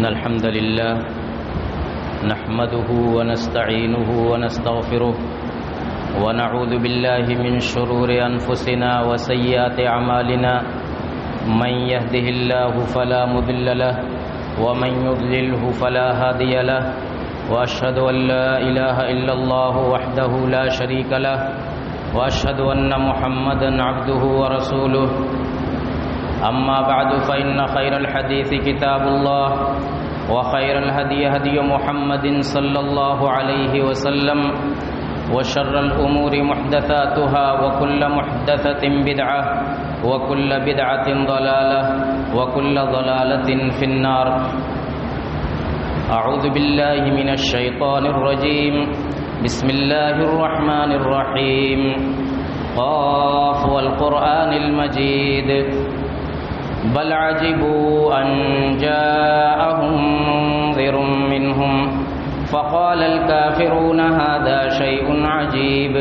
إن الحمد لله نحمده ونستعينه ونستغفره ونعوذ بالله من شرور أنفسنا وسيئات أعمالنا من يهده الله فلا مضل له ومن يضلله فلا هادي له وأشهد أن لا إله إلا الله وحده لا شريك له وأشهد أن محمدا عبده ورسوله أما بعد فإن خير الحديث كتاب الله وخير الهدي هدي محمد صلى الله عليه وسلم وشر الأمور محدثاتها وكل محدثة بدعة وكل بدعة ضلالة وكل ضلالة في النار. أعوذ بالله من الشيطان الرجيم. بسم الله الرحمن الرحيم. قاف والقرآن المجيد. بل عجبوا أن جاءهم منذر منهم فقال الكافرون هذا شيء عجيب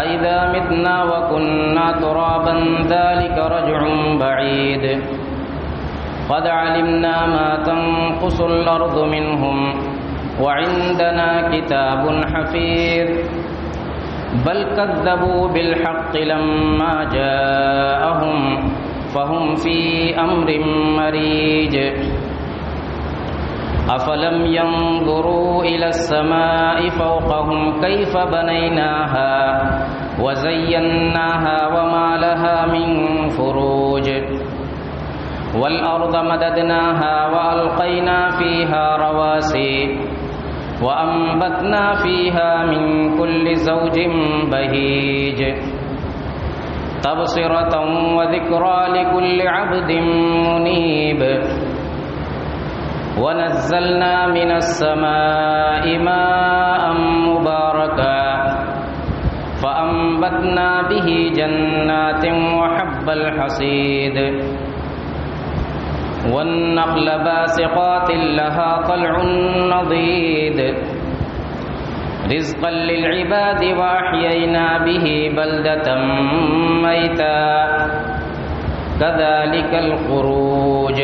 أئذا متنا وكنا ترابا ذلك رجع بعيد قد علمنا ما تنقص الأرض منهم وعندنا كتاب حفيظ بل كذبوا بالحق لما جاءهم فهم في أمر مريج أفلم ينظروا إلى السماء فوقهم كيف بنيناها وزيناها وما لها من فروج والأرض مددناها وألقينا فيها رواسي وأنبتنا فيها من كل زوج بهيج تبصرة وذكرى لكل عبد منيب ونزلنا من السماء ماء مباركا فأنبتنا به جنات وحب الحصيد والنخل باسقات لها طلع نضيد رزقا للعباد وأحيينا به بلدة ميتا كذلك الخروج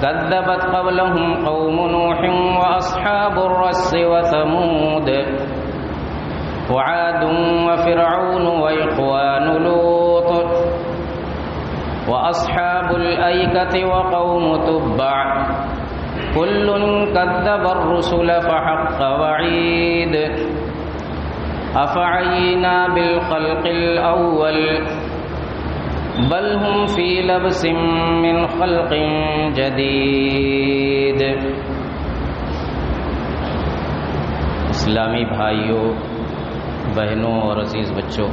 كذبت قبلهم قوم نوح وأصحاب الرس وثمود وعاد وفرعون وإخوان لوط وأصحاب الأيكة وقوم تبع كل كذب الرسل فحق وعيد أفعينا بالخلق الأول بل هم في لبس من خلق جدید. اسلامی بھائیوں، بہنوں اور عزیز بچوں،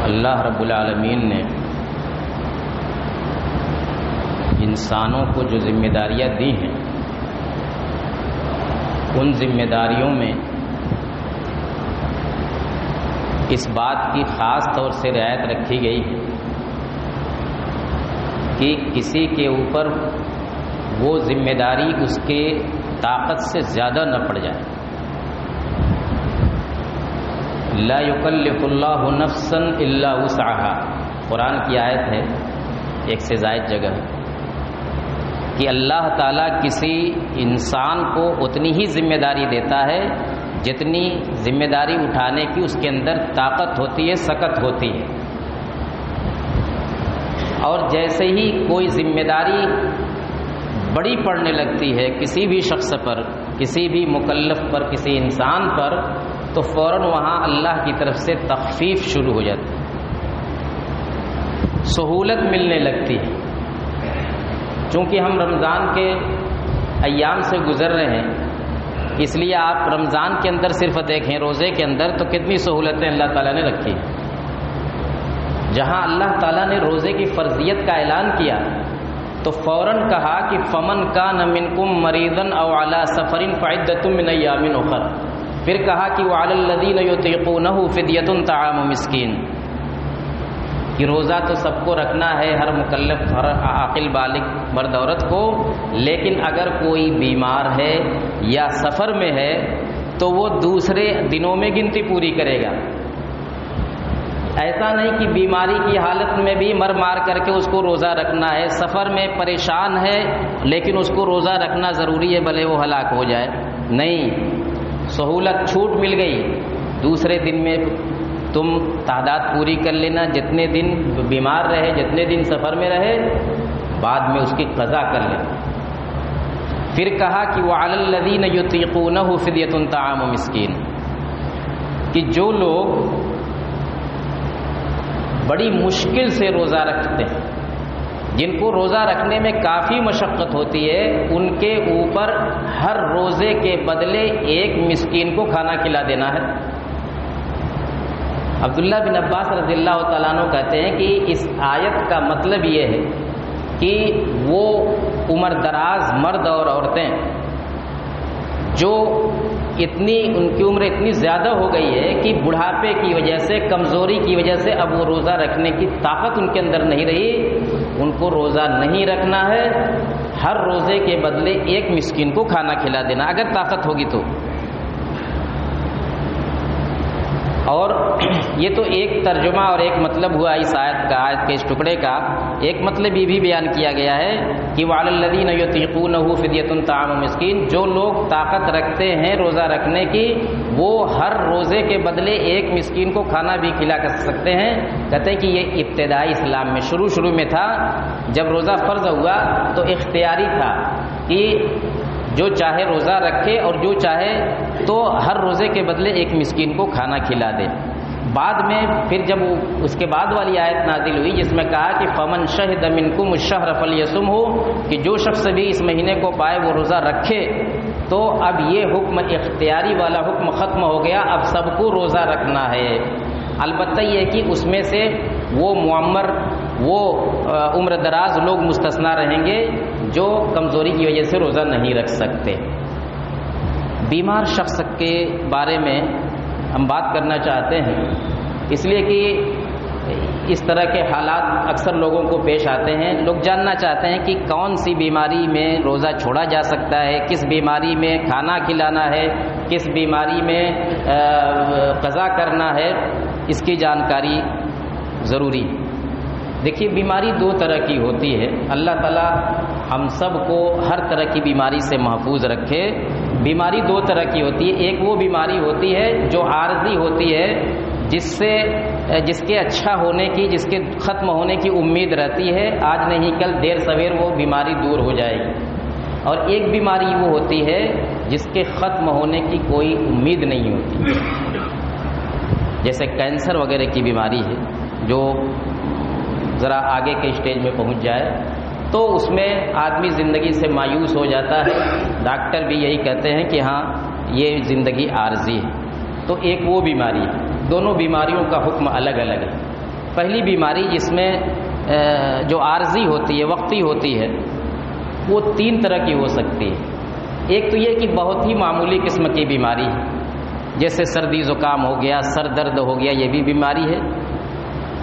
اللہ رب العالمین نے انسانوں کو جو ذمہ داریاں دی ہیں، ان ذمہ داریوں میں اس بات کی خاص طور سے رعایت رکھی گئی ہے کہ کسی کے اوپر وہ ذمہ داری اس کے طاقت سے زیادہ نہ پڑ جائے. لا یکلف اللہ نفسا الا وسعها، قرآن کی آیت ہے، ایک سے زائد جگہ ہے کہ اللہ تعالیٰ کسی انسان کو اتنی ہی ذمہ داری دیتا ہے جتنی ذمہ داری اٹھانے کی اس کے اندر طاقت ہوتی ہے، سکت ہوتی ہے. اور جیسے ہی کوئی ذمہ داری بڑی پڑنے لگتی ہے کسی بھی شخص پر، کسی بھی مکلف پر، کسی انسان پر، تو فوراً وہاں اللہ کی طرف سے تخفیف شروع ہو جاتی ہے، سہولت ملنے لگتی ہے. چونکہ ہم رمضان کے ایام سے گزر رہے ہیں، اس لیے آپ رمضان کے اندر صرف دیکھیں، روزے کے اندر تو کتنی سہولتیں اللہ تعالیٰ نے رکھی. جہاں اللہ تعالیٰ نے روزے کی فرضیت کا اعلان کیا تو فوراً کہا کہ فمن کان منکم مریضا او علی سفر فعدۃ من ایام اخر، پھر کہا کہ وعلی الذین یطیقونہ فدیۃ طعام مسکین، کہ روزہ تو سب کو رکھنا ہے، ہر مکلف، ہر عاقل بالغ مرد عورت کو، لیکن اگر کوئی بیمار ہے یا سفر میں ہے تو وہ دوسرے دنوں میں گنتی پوری کرے گا. ایسا نہیں کہ بیماری کی حالت میں بھی مر مار کر کے اس کو روزہ رکھنا ہے، سفر میں پریشان ہے لیکن اس کو روزہ رکھنا ضروری ہے بھلے وہ ہلاک ہو جائے، نہیں، سہولت چھوٹ مل گئی، دوسرے دن میں تم تعداد پوری کر لینا، جتنے دن بیمار رہے، جتنے دن سفر میں رہے، بعد میں اس کی قضا کر لینا۔ پھر کہا کہ وَعَلَى الَّذِينَ يُطِيقُونَهُ فِدْيَةٌ طَعَامُ مِسْكِين، کہ جو لوگ بڑی مشکل سے روزہ رکھتے ہیں، جن کو روزہ رکھنے میں کافی مشقت ہوتی ہے، ان کے اوپر ہر روزے کے بدلے ایک مسکین کو کھانا کھلا دینا ہے۔ عبداللہ بن عباس رضی اللہ تعالیٰ عنہ کہتے ہیں کہ اس آیت کا مطلب یہ ہے کہ وہ عمر دراز مرد اور عورتیں جو ان کی عمر اتنی زیادہ ہو گئی ہے کہ بڑھاپے کی وجہ سے، کمزوری کی وجہ سے اب وہ روزہ رکھنے کی طاقت ان کے اندر نہیں رہی، ان کو روزہ نہیں رکھنا ہے، ہر روزے کے بدلے ایک مسکین کو کھانا کھلا دینا اگر طاقت ہوگی تو۔ اور یہ تو ایک ترجمہ اور ایک مطلب ہوا اس آیت کے اس ٹکڑے کا۔ ایک مطلب یہ بھی بیان کیا گیا ہے کہ وَعَلَى الَّذِينَ يُطِيقُونَهُ فِدْيَةٌ طَعَامُ مِسْكِين، جو لوگ طاقت رکھتے ہیں روزہ رکھنے کی، وہ ہر روزے کے بدلے ایک مسکین کو کھانا بھی کھلا کر سکتے ہیں۔ کہتے ہیں کہ یہ ابتدائی اسلام میں شروع میں تھا، جب روزہ فرض ہوا تو اختیاری تھا کہ جو چاہے روزہ رکھے اور جو چاہے تو ہر روزے کے بدلے ایک مسکین کو کھانا کھلا دے۔ بعد میں پھر جب اس کے بعد والی آیت نازل ہوئی جس میں کہا کہ فَمَنْ شَهِدَ مِنْكُمُ الشَّهْرَ فَلْيَصُمْهُ، کہ جو شخص بھی اس مہینے کو پائے وہ روزہ رکھے، تو اب یہ حکم اختیاری والا حکم ختم ہو گیا، اب سب کو روزہ رکھنا ہے۔ البتہ یہ کہ اس میں سے وہ معمر، وہ عمر دراز لوگ مستثنا رہیں گے جو کمزوری کی وجہ سے روزہ نہیں رکھ سکتے۔ بیمار شخص کے بارے میں ہم بات کرنا چاہتے ہیں، اس لیے کہ اس طرح کے حالات اکثر لوگوں کو پیش آتے ہیں۔ لوگ جاننا چاہتے ہیں کہ کون سی بیماری میں روزہ چھوڑا جا سکتا ہے، کس بیماری میں کھانا کھلانا ہے، کس بیماری میں قضا کرنا ہے، اس کی جانکاری ضروری۔ دیکھیے، بیماری دو طرح کی ہوتی ہے، اللہ تعالیٰ ہم سب کو ہر طرح کی بیماری سے محفوظ رکھے۔ بیماری دو طرح کی ہوتی ہے، ایک وہ بیماری ہوتی ہے جو عارضی ہوتی ہے، جس کے اچھا ہونے کی، جس کے ختم ہونے کی امید رہتی ہے، آج نہیں کل دیر سویر وہ بیماری دور ہو جائے گی۔ اور ایک بیماری وہ ہوتی ہے جس کے ختم ہونے کی کوئی امید نہیں ہوتی، جیسے کینسر وغیرہ کی بیماری ہے، جو ذرا آگے کے اسٹیج میں پہنچ جائے تو اس میں آدمی زندگی سے مایوس ہو جاتا ہے، ڈاکٹر بھی یہی کہتے ہیں کہ ہاں یہ زندگی عارضی ہے۔ تو ایک وہ بیماری ہے، دونوں بیماریوں کا حکم الگ الگ ہے۔ پہلی بیماری جس میں جو عارضی ہوتی ہے، وقتی ہوتی ہے، وہ تین طرح کی ہو سکتی ہے۔ ایک تو یہ کہ بہت ہی معمولی قسم کی بیماری ہے، جیسے سردی زکام ہو گیا، سر درد ہو گیا، یہ بھی بیماری ہے۔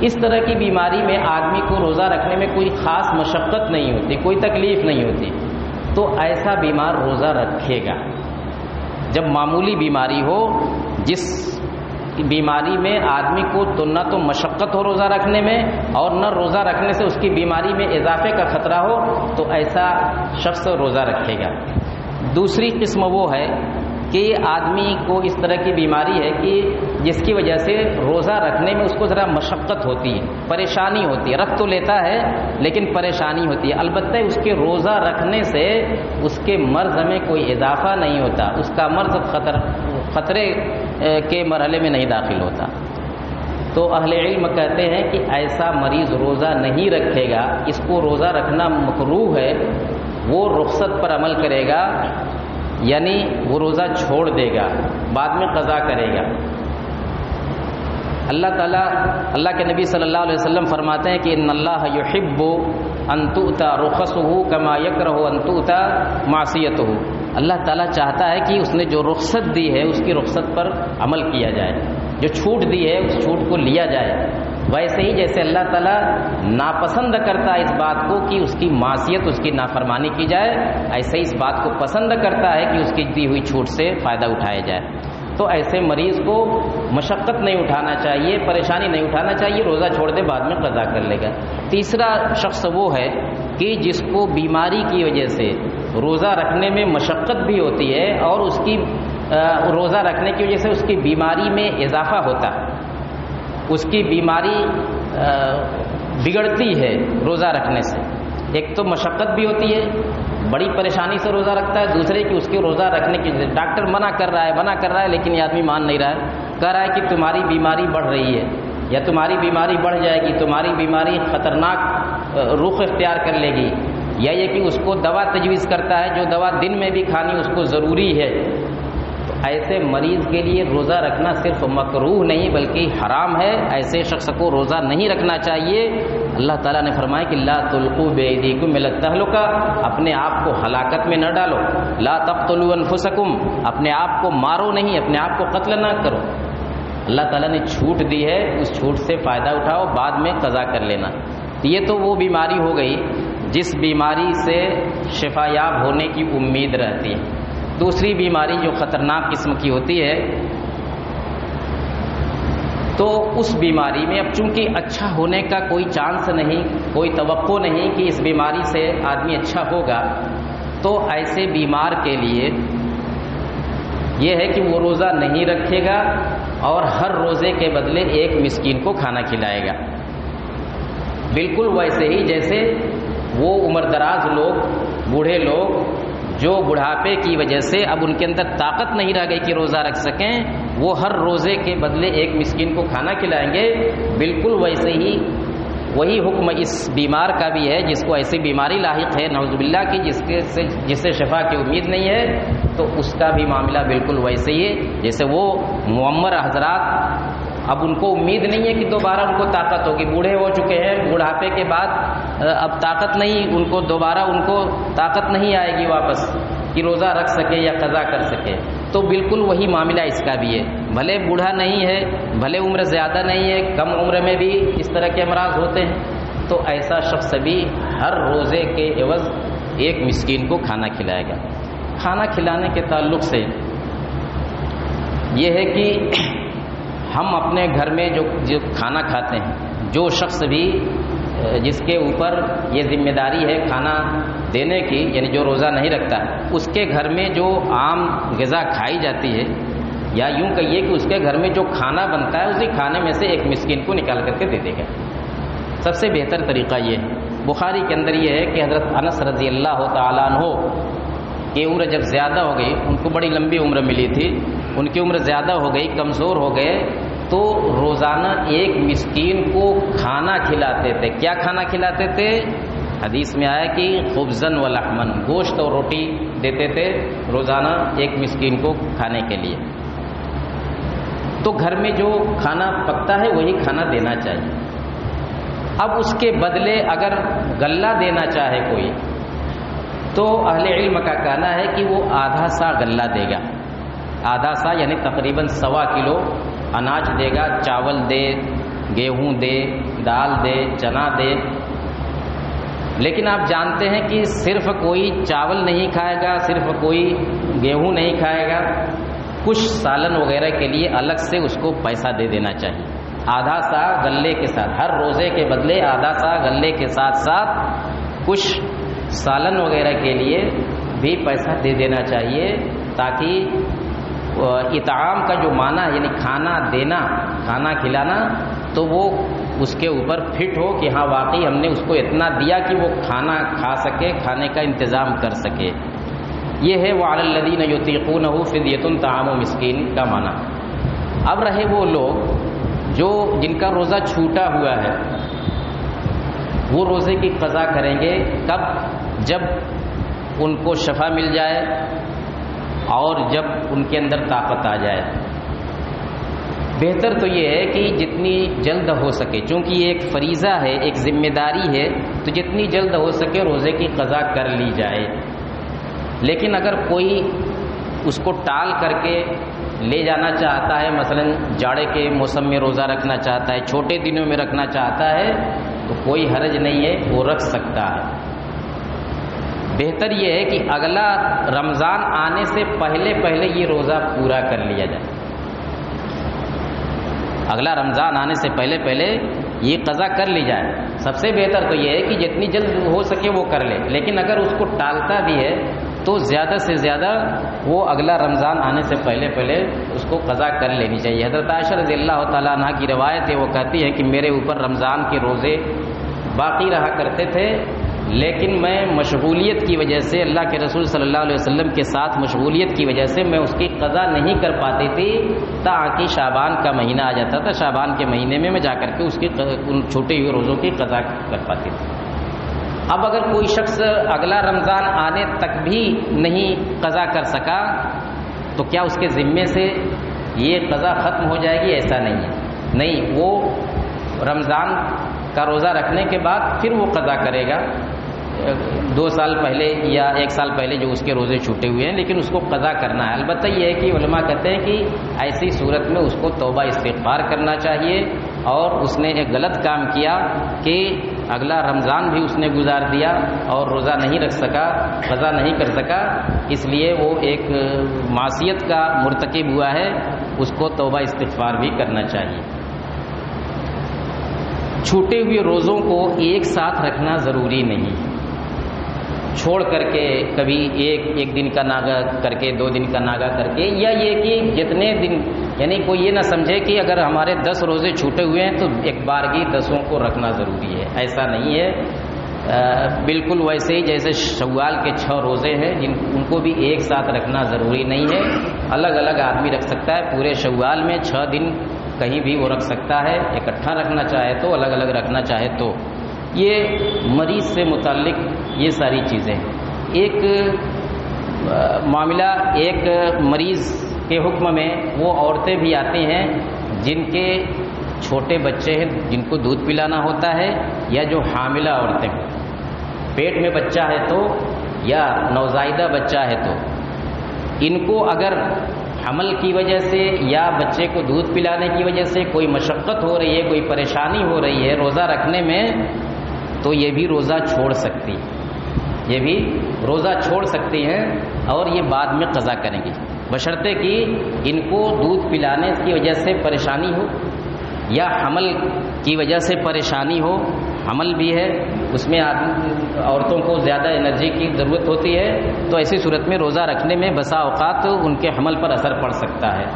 اس طرح کی بیماری میں آدمی کو روزہ رکھنے میں کوئی خاص مشقت نہیں ہوتی، کوئی تکلیف نہیں ہوتی، تو ایسا بیمار روزہ رکھے گا۔ جب معمولی بیماری ہو، جس بیماری میں آدمی کو تو نہ تو مشقت ہو روزہ رکھنے میں اور نہ روزہ رکھنے سے اس کی بیماری میں اضافے کا خطرہ ہو، تو ایسا شخص روزہ رکھے گا۔ دوسری قسم وہ ہے کہ آدمی کو اس طرح کی بیماری ہے کہ جس کی وجہ سے روزہ رکھنے میں اس کو ذرا مشقت ہوتی ہے، پریشانی ہوتی ہے، رکھ تو لیتا ہے لیکن پریشانی ہوتی ہے۔ البتہ اس کے روزہ رکھنے سے اس کے مرض میں کوئی اضافہ نہیں ہوتا، اس کا مرض خطرے کے مرحلے میں نہیں داخل ہوتا۔ تو اہل علم کہتے ہیں کہ ایسا مریض روزہ نہیں رکھے گا، اس کو روزہ رکھنا مکروہ ہے، وہ رخصت پر عمل کرے گا، یعنی وہ روزہ چھوڑ دے گا، بعد میں قضا کرے گا۔ اللہ تعالیٰ، اللہ کے نبی صلی اللہ علیہ وسلم فرماتے ہیں کہ ان اللہ یحب ان تؤتی رخصہ کما یکرہ ان تؤتی معصیتہ۔ اللہ تعالیٰ چاہتا ہے کہ اس نے جو رخصت دی ہے اس کی رخصت پر عمل کیا جائے، جو چھوٹ دی ہے اس چھوٹ کو لیا جائے۔ ویسے ہی جیسے اللہ تعالیٰ ناپسند کرتا ہے اس بات کو کہ اس کی معصیت، اس کی نافرمانی کی جائے، ایسے ہی اس بات کو پسند کرتا ہے کہ اس کی دی ہوئی چھوٹ سے فائدہ اٹھایا جائے۔ تو ایسے مریض کو مشقت نہیں اٹھانا چاہیے، پریشانی نہیں اٹھانا چاہیے، روزہ چھوڑ دے بعد میں قضا کر لے گا۔ تیسرا شخص وہ ہے کہ جس کو بیماری کی وجہ سے روزہ رکھنے میں مشقت بھی ہوتی ہے اور اس کی روزہ رکھنے کی وجہ سے اس کی بیماری میں اضافہ ہوتا ہے، اس کی بیماری بگڑتی ہے روزہ رکھنے سے۔ ایک تو مشقت بھی ہوتی ہے، بڑی پریشانی سے روزہ رکھتا ہے، دوسرے کہ اس کے روزہ رکھنے کی ڈاکٹر منع کر رہا ہے لیکن یہ آدمی مان نہیں رہا ہے، کہہ رہا ہے کہ تمہاری بیماری بڑھ رہی ہے یا تمہاری بیماری بڑھ جائے گی، تمہاری بیماری خطرناک رخ اختیار کر لے گی، یا یہ کہ اس کو دوا تجویز کرتا ہے جو دوا دن میں بھی کھانی اس کو ضروری ہے۔ تو ایسے مریض کے لیے روزہ رکھنا صرف مکروہ نہیں بلکہ حرام ہے، ایسے شخص کو روزہ نہیں رکھنا چاہیے۔ اللہ تعالیٰ نے فرمایا کہ لا تلقوا بأیدیکم الی التہلکہ، اپنے آپ کو ہلاکت میں نہ ڈالو، لا تقتلوا انفسکم، اپنے آپ کو مارو نہیں، اپنے آپ کو قتل نہ کرو۔ اللہ تعالیٰ نے چھوٹ دی ہے، اس چھوٹ سے فائدہ اٹھاؤ، بعد میں قضا کر لینا۔ یہ تو وہ بیماری ہو گئی جس بیماری سے شفا یاب ہونے کی امید رہتی ہے۔ دوسری بیماری جو خطرناک قسم کی ہوتی ہے تو اس بیماری میں اب چونکہ اچھا ہونے کا کوئی چانس نہیں، کوئی توقع نہیں کہ اس بیماری سے آدمی اچھا ہوگا، تو ایسے بیمار کے لیے یہ ہے کہ وہ روزہ نہیں رکھے گا اور ہر روزے کے بدلے ایک مسکین کو کھانا کھلائے گا، بالکل ویسے ہی جیسے وہ عمر دراز لوگ، بوڑھے لوگ جو بڑھاپے کی وجہ سے اب ان کے اندر طاقت نہیں رہ گئی کہ روزہ رکھ سکیں، وہ ہر روزے کے بدلے ایک مسکین کو کھانا کھلائیں گے، بالکل ویسے ہی وہی حکم اس بیمار کا بھی ہے جس کو ایسی بیماری لاحق ہے نعوذ باللہ کی جس سے شفا کی امید نہیں ہے، تو اس کا بھی معاملہ بالکل ویسے ہی ہے جیسے وہ معمر حضرات اب ان کو امید نہیں ہے کہ دوبارہ ان کو طاقت ہوگی، بوڑھے ہو چکے ہیں، بڑھاپے کے بعد اب طاقت نہیں، ان کو دوبارہ ان کو طاقت نہیں آئے گی واپس کہ روزہ رکھ سکے یا قضا کر سکے، تو بالکل وہی معاملہ اس کا بھی ہے، بھلے بوڑھا نہیں ہے، بھلے عمر زیادہ نہیں ہے، کم عمر میں بھی اس طرح کے امراض ہوتے ہیں، تو ایسا شخص بھی ہر روزے کے عوض ایک مسکین کو کھانا کھلائے گا۔ کھانا کھلانے کے تعلق سے یہ ہے کہ ہم اپنے گھر میں جو کھانا کھاتے ہیں، جو شخص بھی جس کے اوپر یہ ذمہ داری ہے کھانا دینے کی، یعنی جو روزہ نہیں رکھتا، اس کے گھر میں جو عام غذا کھائی جاتی ہے، یا یوں کہیے کہ اس کے گھر میں جو کھانا بنتا ہے اسی کھانے میں سے ایک مسکین کو نکال کر کے دے دے گا۔ سب سے بہتر طریقہ یہ ہے، بخاری کے اندر یہ ہے کہ حضرت انس رضی اللہ تعالیٰ عنہ کی عمر جب زیادہ ہو گئی، ان کو بڑی لمبی عمر ملی تھی، ان کی عمر زیادہ ہو گئی، کمزور ہو گئے، تو روزانہ ایک مسکین کو کھانا کھلاتے تھے۔ کیا کھانا کھلاتے تھے؟ حدیث میں آیا کہ خبزن و لحمن، گوشت اور روٹی دیتے تھے روزانہ ایک مسکین کو کھانے کے لیے۔ تو گھر میں جو کھانا پکتا ہے وہی کھانا دینا چاہیے۔ اب اس کے بدلے اگر غلہ دینا چاہے کوئی تو اہل علم کا کہنا ہے کہ وہ آدھا سا غلہ دے گا، آدھا سا یعنی تقریباً 1.25 کلو اناج دے گا، چاول دے، گیہوں دے، دال دے، چنا دے۔ لیکن آپ جانتے ہیں کہ صرف کوئی چاول نہیں کھائے گا، صرف کوئی گیہوں نہیں کھائے گا، کچھ سالن وغیرہ کے لیے الگ سے اس کو پیسہ دے دینا چاہیے، آدھا سا غلے کے ساتھ، ہر روزے کے بدلے آدھا سا غلے کے ساتھ ساتھ کچھ سالن وغیرہ کے لیے بھی پیسہ دے دینا چاہیے، تاکہ اطعام کا جو معنی ہے یعنی کھانا دینا، کھانا کھلانا، تو وہ اس کے اوپر فٹ ہو کہ ہاں واقعی ہم نے اس کو اتنا دیا کہ وہ کھانا کھا سکے، کھانے کا انتظام کر سکے۔ یہ ہے وَعَلَى الَّذِينَ يُطِيقُونَهُ فِدْيَةٌ طَعَامُ مِسْكِينٍ کا معنی۔ اب رہے وہ لوگ جن کا روزہ چھوٹا ہوا ہے، وہ روزے کی قضا کریں گے کب؟ جب ان کو شفا مل جائے اور جب ان کے اندر طاقت آ جائے۔ بہتر تو یہ ہے کہ جتنی جلد ہو سکے، چونکہ یہ ایک فریضہ ہے، ایک ذمہ داری ہے، تو جتنی جلد ہو سکے روزے کی قضا کر لی جائے۔ لیکن اگر کوئی اس کو ٹال کر کے لے جانا چاہتا ہے، مثلا جاڑے کے موسم میں روزہ رکھنا چاہتا ہے، چھوٹے دنوں میں رکھنا چاہتا ہے، تو کوئی حرج نہیں ہے، وہ رکھ سکتا ہے۔ بہتر یہ ہے کہ اگلا رمضان آنے سے پہلے یہ روزہ پورا کر لیا جائے۔ اگلا رمضان آنے سے پہلے یہ قضا کر لی جائے۔ سب سے بہتر تو یہ ہے کہ جتنی جلد ہو سکے وہ کر لے، لیکن اگر اس کو ٹالتا بھی ہے تو زیادہ سے زیادہ وہ اگلا رمضان آنے سے پہلے اس کو قضا کر لینی چاہیے۔ حضرت عائشہ رضی اللہ تعالیٰ عنہ کی روایت ہے، وہ کہتی ہے کہ میرے اوپر رمضان کے روزے باقی رہا کرتے تھے، لیکن میں مشغولیت کی وجہ سے، اللہ کے رسول صلی اللہ علیہ وسلم کے ساتھ مشغولیت کی وجہ سے میں اس کی قضا نہیں کر پاتی تھی، تاکہ شعبان کا مہینہ آ جاتا تھا، شعبان کے مہینے میں جا کر کے اس کی ان چھوٹے ہوئے روزوں کی قضا کر پاتی تھی۔ اب اگر کوئی شخص اگلا رمضان آنے تک بھی نہیں قضا کر سکا تو کیا اس کے ذمے سے یہ قضا ختم ہو جائے گی؟ ایسا نہیں ہے، نہیں، وہ رمضان کا روزہ رکھنے کے بعد پھر وہ قضا کرے گا، 2 سال پہلے یا 1 سال پہلے جو اس کے روزے چھوٹے ہوئے ہیں، لیکن اس کو قضا کرنا ہے۔ البتہ یہ ہے کہ علماء کہتے ہیں کہ ایسی صورت میں اس کو توبہ استغفار کرنا چاہیے، اور اس نے ایک غلط کام کیا کہ اگلا رمضان بھی اس نے گزار دیا اور روزہ نہیں رکھ سکا، قضا نہیں کر سکا، اس لیے وہ ایک معصیت کا مرتکب ہوا ہے، اس کو توبہ استغفار بھی کرنا چاہیے۔ چھوٹے ہوئے روزوں کو ایک ساتھ رکھنا ضروری نہیں، چھوڑ کر کے کبھی ایک دن کا ناغہ کر کے، 2 دن کا ناغہ کر کے، یا یہ کہ جتنے دن، یعنی کوئی یہ نہ سمجھے کہ اگر ہمارے 10 روزے چھوٹے ہوئے ہیں تو ایک بارگی 10 کو رکھنا ضروری ہے، ایسا نہیں ہے۔ بالکل ویسے ہی جیسے شوال کے 6 روزے ہیں، ان کو بھی ایک ساتھ رکھنا ضروری نہیں ہے، الگ الگ آدمی رکھ سکتا ہے۔ پورے شوال میں 6 دن کہیں بھی وہ رکھ سکتا ہے، اکٹھا رکھنا چاہے تو، الگ الگ رکھنا چاہے تو۔ یہ مریض سے متعلق یہ ساری چیزیں، ایک معاملہ، ایک مریض کے حکم میں وہ عورتیں بھی آتی ہیں جن کے چھوٹے بچے ہیں، جن کو دودھ پلانا ہوتا ہے، یا جو حاملہ عورتیں ہیں، پیٹ میں بچہ ہے تو، یا نوزائیدہ بچہ ہے تو، ان کو اگر حمل کی وجہ سے یا بچے کو دودھ پلانے کی وجہ سے کوئی مشقت ہو رہی ہے، کوئی پریشانی ہو رہی ہے روزہ رکھنے میں، تو یہ بھی روزہ چھوڑ سکتی، یہ بھی روزہ چھوڑ سکتی ہیں، اور یہ بعد میں قضا کریں گی، بشرطے کہ ان کو دودھ پلانے کی وجہ سے پریشانی ہو یا حمل کی وجہ سے پریشانی ہو۔ حمل بھی ہے، اس میں عورتوں کو زیادہ انرجی کی ضرورت ہوتی ہے، تو ایسی صورت میں روزہ رکھنے میں بسا اوقات ان کے حمل پر اثر پڑ سکتا ہے۔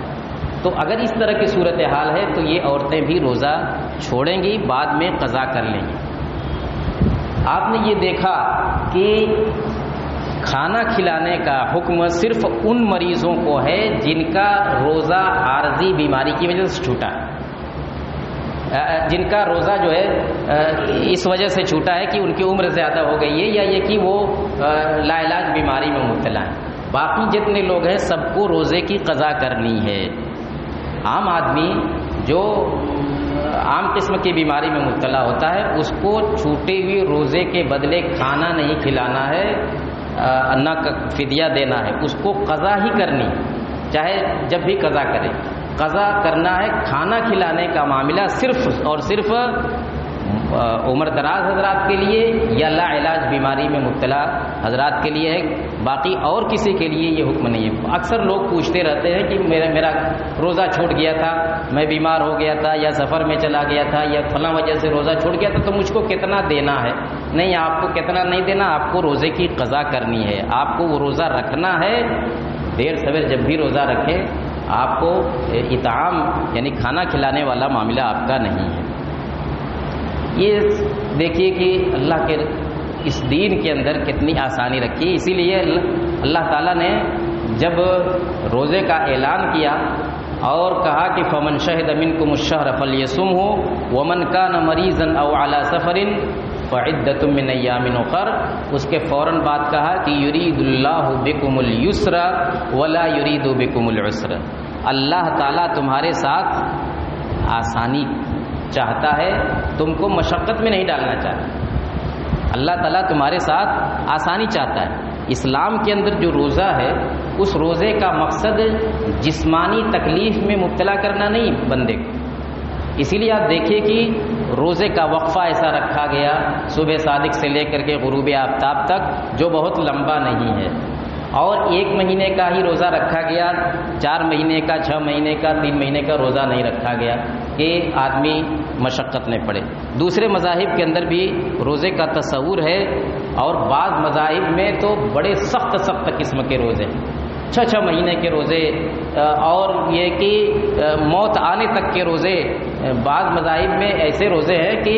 تو اگر اس طرح کی صورتحال ہے تو یہ عورتیں بھی روزہ چھوڑیں گی، بعد میں قضا کر لیں گی۔ آپ نے یہ دیکھا کہ کھانا کھلانے کا حکم صرف ان مریضوں کو ہے جن کا روزہ عارضی بیماری کی وجہ سے چھوٹا ہے، جن کا روزہ جو ہے اس وجہ سے چھوٹا ہے کہ ان کی عمر زیادہ ہو گئی ہے، یا یہ کہ وہ لا علاج بیماری میں مبتلا ہیں۔ باقی جتنے لوگ ہیں سب کو روزے کی قضا کرنی ہے۔ عام آدمی جو عام قسم کی بیماری میں مبتلا ہوتا ہے، اس کو چھوٹے ہوئے روزے کے بدلے کھانا نہیں کھلانا ہے، نہ فدیہ دینا ہے، اس کو قضا ہی کرنی، چاہے جب بھی قضا کرے، قضا کرنا ہے۔ کھانا کھلانے کا معاملہ صرف اور صرف عمر دراز حضرات کے لیے یا لا علاج بیماری میں مبتلا حضرات کے لیے ہے، باقی اور کسی کے لیے یہ حکم نہیں ہے۔ اکثر لوگ پوچھتے رہتے ہیں کہ میرا روزہ چھوٹ گیا تھا، میں بیمار ہو گیا تھا، یا سفر میں چلا گیا تھا، یا فلاں وجہ سے روزہ چھوٹ گیا تھا، تو مجھ کو کتنا دینا ہے؟ نہیں، آپ کو کتنا نہیں دینا، آپ کو روزے کی قضا کرنی ہے، آپ کو وہ روزہ رکھنا ہے۔ دیر سویر جب بھی روزہ رکھیں، آپ کو اطعام یعنی کھانا کھلانے والا معاملہ آپ کا نہیں ہے۔ یہ دیکھیے کہ اللہ کے اس دین کے اندر کتنی آسانی رکھی، اسی لیے اللہ تعالیٰ نے جب روزے کا اعلان کیا اور کہا کہ فمن شہد منکم الشہر فلیصمہ ومن کان مریضا او علی سفر فعدۃ من ایام اخر، اس کے فوراً بعد کہا کہ یرید اللہ بکم الیسر ولا یرید بکم العسر، اللہ تعالیٰ تمہارے ساتھ آسانی چاہتا ہے، تم کو مشقت میں نہیں ڈالنا چاہتا، اللہ تعالیٰ تمہارے ساتھ آسانی چاہتا ہے۔ اسلام کے اندر جو روزہ ہے، اس روزے کا مقصد جسمانی تکلیف میں مبتلا کرنا نہیں بندے کو، اسی لیے آپ دیکھیے کہ روزے کا وقفہ ایسا رکھا گیا صبح صادق سے لے کر کے غروب آفتاب تک، جو بہت لمبا نہیں ہے، اور 1 مہینے کا ہی روزہ رکھا گیا، 4 مہینے کا، 6 مہینے کا، 3 مہینے کا روزہ نہیں رکھا گیا۔ کہ آدمی مشقت میں پڑے۔ دوسرے مذاہب کے اندر بھی روزے کا تصور ہے، اور بعض مذاہب میں تو بڑے سخت قسم کے روزے، 6 مہینے کے روزے، اور یہ کہ موت آنے تک کے روزے۔ بعض مذاہب میں ایسے روزے ہیں کہ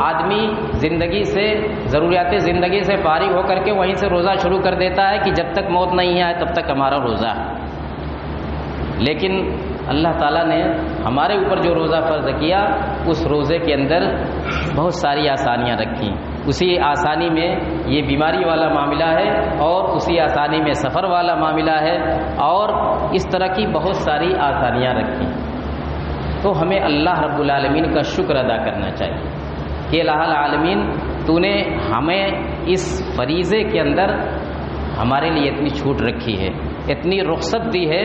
آدمی زندگی سے، ضروریات زندگی سے فارغ ہو کر کے وہیں سے روزہ شروع کر دیتا ہے کہ جب تک موت نہیں آئے تب تک ہمارا روزہ ہے۔ لیکن اللہ تعالیٰ نے ہمارے اوپر جو روزہ فرض کیا، اس روزے کے اندر بہت ساری آسانیاں رکھیں۔ اسی آسانی میں یہ بیماری والا معاملہ ہے، اور اسی آسانی میں سفر والا معاملہ ہے، اور اس طرح کی بہت ساری آسانیاں رکھیں۔ تو ہمیں اللہ رب العالمین کا شکر ادا کرنا چاہیے کہ الہ العالمین تو نے ہمیں اس فریضے کے اندر ہمارے لیے اتنی چھوٹ رکھی ہے، اتنی رخصت دی ہے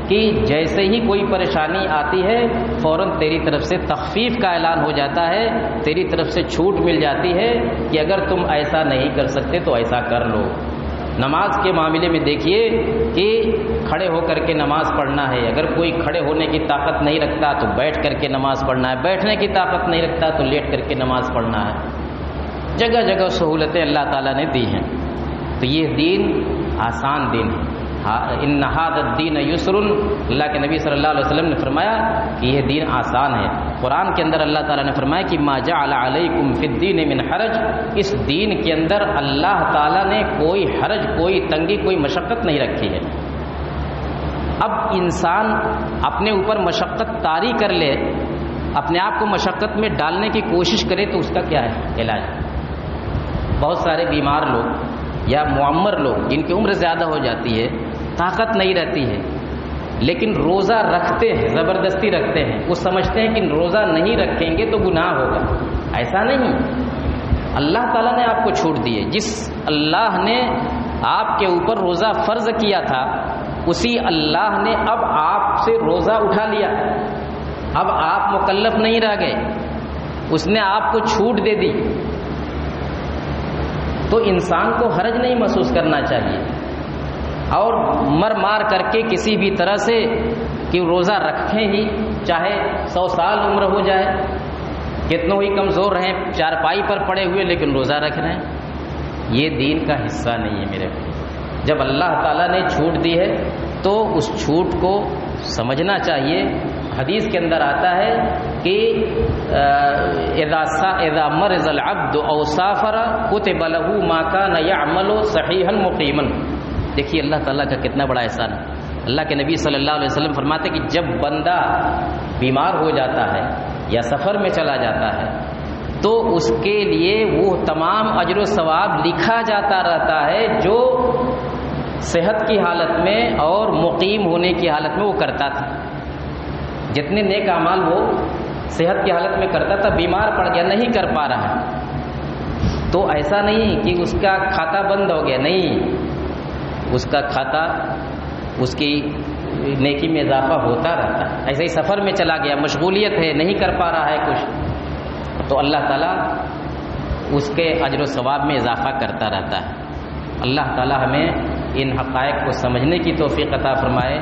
کہ جیسے ہی کوئی پریشانی آتی ہے فوراً تیری طرف سے تخفیف کا اعلان ہو جاتا ہے، تیری طرف سے چھوٹ مل جاتی ہے کہ اگر تم ایسا نہیں کر سکتے تو ایسا کر لو۔ نماز کے معاملے میں دیکھیے کہ کھڑے ہو کر کے نماز پڑھنا ہے، اگر کوئی کھڑے ہونے کی طاقت نہیں رکھتا تو بیٹھ کر کے نماز پڑھنا ہے، بیٹھنے کی طاقت نہیں رکھتا تو لیٹ کر کے نماز پڑھنا ہے۔ جگہ جگہ سہولتیں اللہ تعالیٰ نے دی ہیں۔ تو یہ دین آسان دین ہے۔ ان ھذا الدین یسر، اللہ کے نبی صلی اللہ علیہ وسلم نے فرمایا کہ یہ دین آسان ہے۔ قرآن کے اندر اللہ تعالیٰ نے فرمایا کہ ما جعل علیکم فی الدین من حرج، اس دین کے اندر اللہ تعالیٰ نے کوئی حرج، کوئی تنگی، کوئی مشقت نہیں رکھی ہے۔ اب انسان اپنے اوپر مشقت طاری کر لے، اپنے آپ کو مشقت میں ڈالنے کی کوشش کرے تو اس کا کیا ہے علاج؟ بہت سارے بیمار لوگ یا معمر لوگ جن کی عمر زیادہ ہو جاتی ہے، طاقت نہیں رہتی ہے، لیکن روزہ رکھتے ہیں، زبردستی رکھتے ہیں۔ وہ سمجھتے ہیں کہ روزہ نہیں رکھیں گے تو گناہ ہوگا۔ ایسا نہیں، اللہ تعالیٰ نے آپ کو چھوٹ دی ہے۔ جس اللہ نے آپ کے اوپر روزہ فرض کیا تھا، اسی اللہ نے اب آپ سے روزہ اٹھا لیا، اب آپ مکلف نہیں رہ گئے، اس نے آپ کو چھوٹ دے دی۔ تو انسان کو حرج نہیں محسوس کرنا چاہیے، اور مار کر کے کسی بھی طرح سے کہ روزہ رکھیں ہی، چاہے 100 سال عمر ہو جائے، کتنوں ہی کمزور رہیں، چارپائی پر پڑے ہوئے لیکن روزہ رکھ رہے ہیں، یہ دین کا حصہ نہیں ہے میرے بھائی۔ جب اللہ تعالیٰ نے چھوٹ دی ہے تو اس چھوٹ کو سمجھنا چاہیے۔ حدیث کے اندر آتا ہے کہ اذا مرض العبد او سافر کتب له ما كان يعمل صحيحا مقيما۔ دیکھیے اللہ تعالیٰ کا کتنا بڑا احسان ہے۔ اللہ کے نبی صلی اللہ علیہ وسلم فرماتے کہ جب بندہ بیمار ہو جاتا ہے یا سفر میں چلا جاتا ہے تو اس کے لیے وہ تمام اجر و ثواب لکھا جاتا رہتا ہے جو صحت کی حالت میں اور مقیم ہونے کی حالت میں وہ کرتا تھا۔ جتنے نیک اعمال وہ صحت کی حالت میں کرتا تھا، بیمار پڑ گیا، نہیں کر پا رہا، تو ایسا نہیں کہ اس کا کھاتا بند ہو گیا، نہیں، اس کا کھاتا، اس کی نیکی میں اضافہ ہوتا رہتا ہے۔ ایسے ہی سفر میں چلا گیا، مشغولیت ہے، نہیں کر پا رہا ہے کچھ، تو اللہ تعالیٰ اس کے اجر و ثواب میں اضافہ کرتا رہتا ہے۔ اللہ تعالیٰ ہمیں ان حقائق کو سمجھنے کی توفیق عطا فرمائے،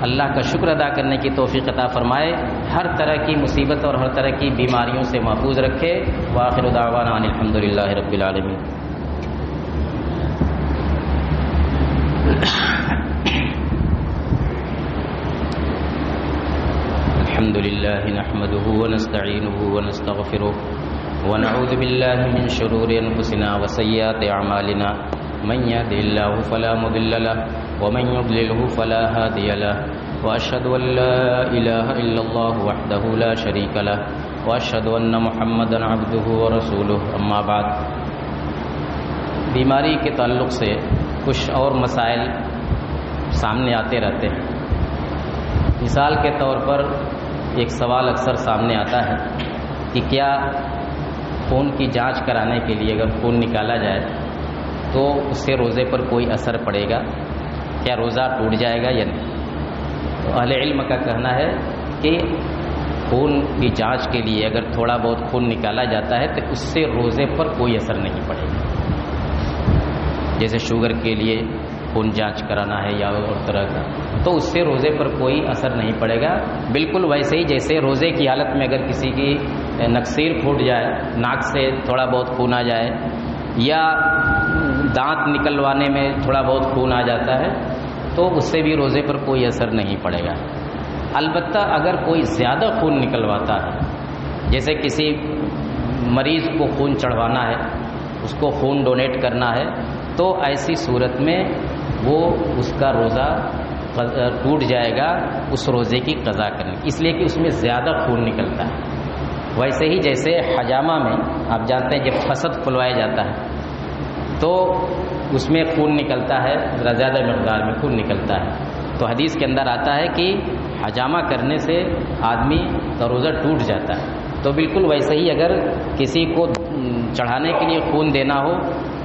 اللہ کا شکر ادا کرنے کی توفیق عطا فرمائے، ہر طرح کی مصیبت اور ہر طرح کی بیماریوں سے محفوظ رکھے۔ وآخر دعوانا ان الحمدللہ رب العالمین۔ الحمد لله نحمده ونستعينه ونستغفره ونعوذ بالله من شرور أنفسنا وسيئات أعمالنا من يهده الله فلا مضل له ومن يضلله فلا هادي له وأشهد أن لا إله إلا الله وحده لا شريك له وأشهد أن محمدا عبده ورسوله أما بعد۔ بیماری کے تعلق سے کچھ اور مسائل سامنے آتے رہتے ہیں۔ مثال کے طور پر ایک سوال اکثر سامنے آتا ہے کہ کیا خون کی جانچ کرانے کے لیے اگر خون نکالا جائے تو اس سے روزے پر کوئی اثر پڑے گا، کیا روزہ ٹوٹ جائے گا یا نہیں؟ تو اہل علم کا کہنا ہے کہ خون کی جانچ کے لیے اگر تھوڑا بہت خون نکالا جاتا ہے تو اس سے روزے پر کوئی اثر نہیں پڑے گا۔ جیسے شوگر کے لیے خون جانچ کرانا ہے یا اور طرح کا، تو اس سے روزے پر کوئی اثر نہیں پڑے گا۔ بالکل ویسے ہی جیسے روزے کی حالت میں اگر کسی کی نکسیر پھوٹ جائے، ناک سے تھوڑا بہت خون آ جائے یا دانت نکلوانے میں تھوڑا بہت خون آ جاتا ہے تو اس سے بھی روزے پر کوئی اثر نہیں پڑے گا۔ البتہ اگر کوئی زیادہ خون نکلواتا ہے، جیسے کسی مریض کو خون چڑھوانا ہے، اس کو خون ڈونیٹ کرنا ہے، تو ایسی صورت میں وہ اس کا روزہ ٹوٹ جائے گا اس روزے کی قضا کرنے، اس لیے کہ اس میں زیادہ خون نکلتا ہے۔ ویسے ہی جیسے حجامہ میں آپ جانتے ہیں جب فسد کھلوایا جاتا ہے تو اس میں خون نکلتا ہے، ذرا زیادہ مقدار میں خون نکلتا ہے، تو حدیث کے اندر آتا ہے کہ حجامہ کرنے سے آدمی کا روزہ ٹوٹ جاتا ہے۔ تو بالکل ویسے ہی اگر کسی کو چڑھانے کے لیے خون دینا ہو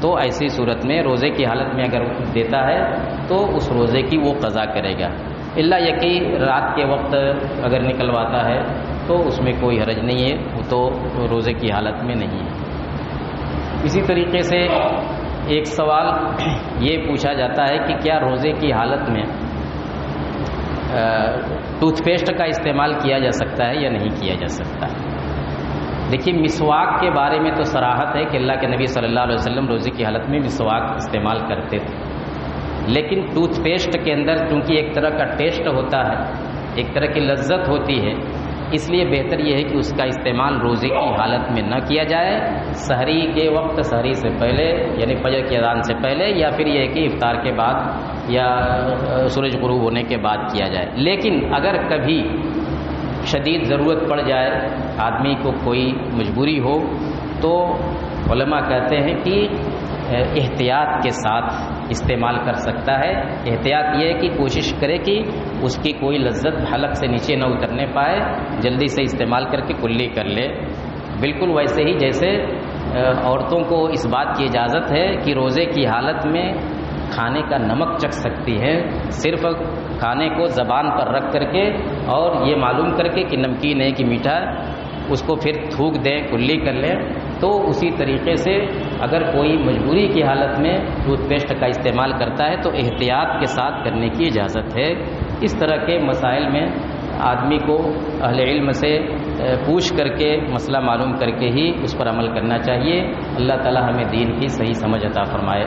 تو ایسی صورت میں روزے کی حالت میں اگر دیتا ہے تو اس روزے کی وہ قضا کرے گا، الا یہ کہ رات کے وقت اگر نکلواتا ہے تو اس میں کوئی حرج نہیں ہے، وہ تو روزے کی حالت میں نہیں ہے۔ اسی طریقے سے ایک سوال یہ پوچھا جاتا ہے کہ کیا روزے کی حالت میں ٹوتھ پیسٹ کا استعمال کیا جا سکتا ہے یا نہیں کیا جا سکتا ہے؟ دیکھیے، مسواک کے بارے میں تو صراحت ہے کہ اللہ کے نبی صلی اللہ علیہ وسلم روزے کی حالت میں مسواک استعمال کرتے تھے، لیکن ٹوتھ پیسٹ کے اندر چونکہ ایک طرح کا ٹیسٹ ہوتا ہے، ایک طرح کی لذت ہوتی ہے، اس لیے بہتر یہ ہے کہ اس کا استعمال روزے کی حالت میں نہ کیا جائے، سحری کے وقت، سحری سے پہلے یعنی فجر کی اذان سے پہلے، یا پھر یہ ہے کہ افطار کے بعد یا سورج غروب ہونے کے بعد کیا جائے۔ لیکن اگر کبھی شدید ضرورت پڑ جائے، آدمی کو کوئی مجبوری ہو، تو علماء کہتے ہیں کہ احتیاط کے ساتھ استعمال کر سکتا ہے۔ احتیاط یہ ہے کہ کوشش کرے کہ اس کی کوئی لذت حلق سے نیچے نہ اترنے پائے، جلدی سے استعمال کر کے کلی کر لے۔ بالکل ویسے ہی جیسے عورتوں کو اس بات کی اجازت ہے کہ روزے کی حالت میں کھانے کا نمک چکھ سکتی ہے، صرف کھانے کو زبان پر رکھ کر کے اور یہ معلوم کر کے کہ نمکین ہے کہ میٹھا، اس کو پھر تھوک دیں، کلی کر لیں۔ تو اسی طریقے سے اگر کوئی مجبوری کی حالت میں ٹوتھ پیسٹ کا استعمال کرتا ہے تو احتیاط کے ساتھ کرنے کی اجازت ہے۔ اس طرح کے مسائل میں آدمی کو اہل علم سے پوچھ کر کے مسئلہ معلوم کر کے ہی اس پر عمل کرنا چاہیے۔ اللہ تعالی ہمیں دین کی صحیح سمجھ عطا فرمائے۔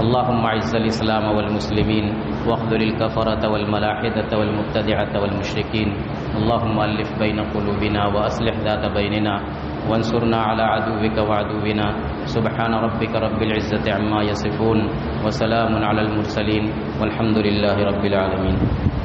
اللهم اعز الاسلام والمسلمين واخذل الكفرة والملاحدة والمبتدعة والمشركين اللهم الف بين قلوبنا واصلح ذات بيننا وانصرنا على عدوك وعدونا سبحان ربك رب العزة عما يصفون وسلام على المرسلين والحمد لله رب العالمين۔